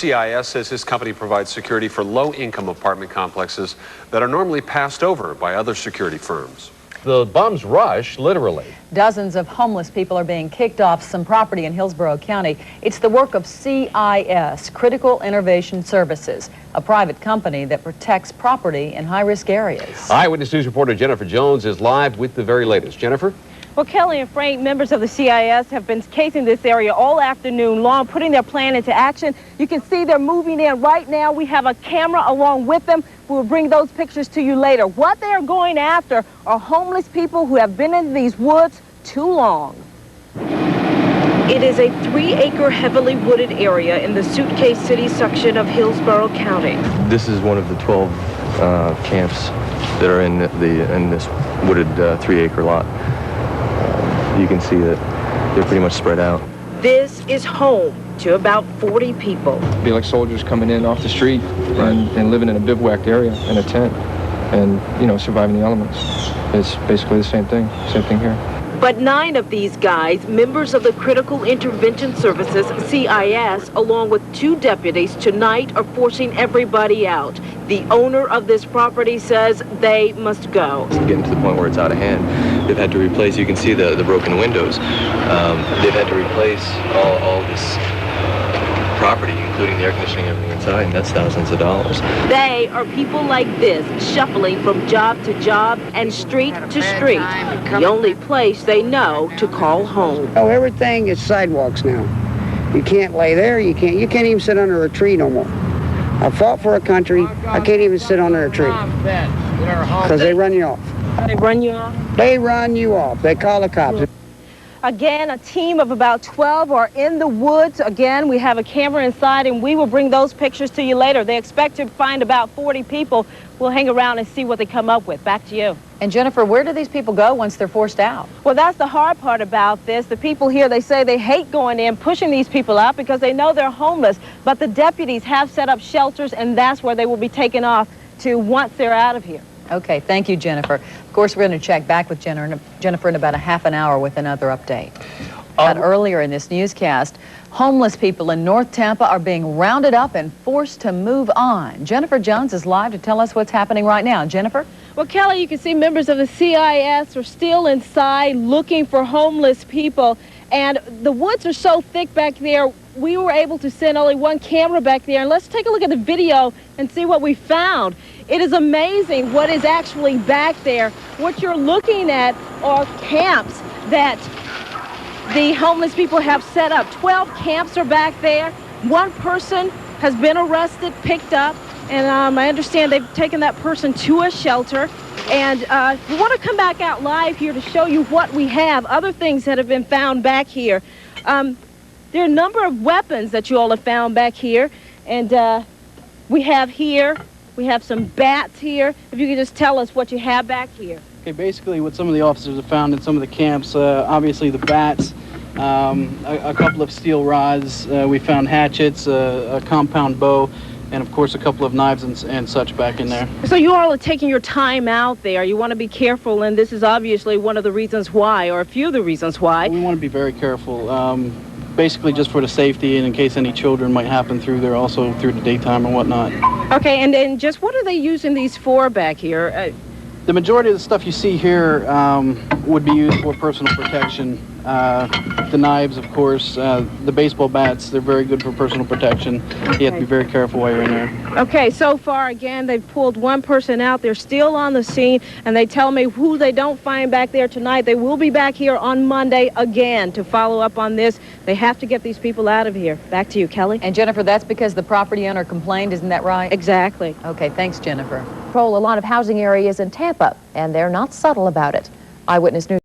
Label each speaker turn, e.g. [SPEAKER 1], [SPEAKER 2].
[SPEAKER 1] CIS says his company provides security for low-income apartment complexes that are normally passed over by other security firms.
[SPEAKER 2] The bums rush, literally.
[SPEAKER 3] Dozens of homeless people are being kicked off some property in Hillsborough County. It's the work of CIS, Critical Intervention Services, a private company that protects property in high-risk areas.
[SPEAKER 2] Eyewitness News reporter Jennifer Jones is live with the very latest. Jennifer?
[SPEAKER 4] Well, Kelly and Frank, members of the CIS have been casing this area all afternoon long, putting their plan into action. You can see they're moving in right now. We have a camera along with them. We'll bring those pictures to you later. What they are going after are homeless people who have been in these woods too long. It is a 3-acre heavily wooded area in the Suitcase City section of Hillsborough County.
[SPEAKER 5] This is one of the 12 camps that are in this wooded 3-acre lot. You can see that they're pretty much spread out.
[SPEAKER 4] This is home to about 40 people.
[SPEAKER 6] Be like soldiers coming in off the street and living in a bivouacked area in a tent and, you know, surviving the elements. It's basically the same thing here.
[SPEAKER 4] But 9 of these guys, members of the Critical Intervention Services, CIS, along with 2 deputies tonight are forcing everybody out. The owner of this property says they must go.
[SPEAKER 5] It's getting to the point where it's out of hand. They've had to replace, you can see the broken windows. They've had to replace all this property, including the air conditioning and everything inside, and that's thousands of dollars.
[SPEAKER 4] They are people like this, shuffling from job to job and street to street, the only place they know to call home.
[SPEAKER 7] Oh, everything is sidewalks now. You can't lay there, you can't even sit under a tree no more. I fought for a country, I can't even sit under a tree because they run you off.
[SPEAKER 4] They run you off?
[SPEAKER 7] They run you off. They call the cops.
[SPEAKER 4] Again, a team of about 12 are in the woods. Again, we have a camera inside, and we will bring those pictures to you later. They expect to find about 40 people. We'll hang around and see what they come up with. Back to you.
[SPEAKER 3] And Jennifer, where do these people go once they're forced out?
[SPEAKER 4] Well, that's the hard part about this. The people here, they say they hate going in, pushing these people out because they know they're homeless. But the deputies have set up shelters, and that's where they will be taken off to once they're out of here.
[SPEAKER 3] Okay, thank you, Jennifer. Of course, we're going to check back with Jennifer in about a half an hour with another update. But earlier in this newscast, homeless people in North Tampa are being rounded up and forced to move on. Jennifer Jones is live to tell us what's happening right now. Jennifer?
[SPEAKER 4] Well, Kelly, you can see members of the CIS are still inside looking for homeless people. And the woods are so thick back there, we were able to send only 1 camera back there. And let's take a look at the video and see what we found. It is amazing what is actually back there. What you're looking at are camps that the homeless people have set up. 12 camps are back there. 1 person has been arrested, picked up, and I understand they've taken that person to a shelter. And we want to come back out live here to show you what we have, other things that have been found back here. There are a number of weapons that you all have found back here, and we have some bats here. If you could just tell us what you have back here.
[SPEAKER 8] Okay, basically what some of the officers have found in some of the camps, obviously the bats, a couple of steel rods, we found hatchets, a compound bow, and of course a couple of knives and such back in there.
[SPEAKER 4] So you all are taking your time out there. You want to be careful, and this is obviously one of the reasons why, or a few of the reasons why.
[SPEAKER 8] We want to be very careful, basically just for the safety and in case any children might happen through there, also through the daytime and whatnot.
[SPEAKER 4] Okay, and just what are they using these for back here?
[SPEAKER 8] The majority of the stuff you see here would be used for personal protection. The knives, of course, the baseball bats, they're very good for personal protection. You have to be very careful while you're in there.
[SPEAKER 4] Okay, so far, again, they've pulled 1 person out. They're still on the scene, and they tell me who they don't find back there tonight. They will be back here on Monday again to follow up on this. They have to get these people out of here. Back to you, Kelly.
[SPEAKER 3] And Jennifer, that's because the property owner complained, isn't that right?
[SPEAKER 4] Exactly.
[SPEAKER 3] Okay, thanks, Jennifer.
[SPEAKER 9] Patrol a lot of housing areas in Tampa, and they're not subtle about it. Eyewitness News.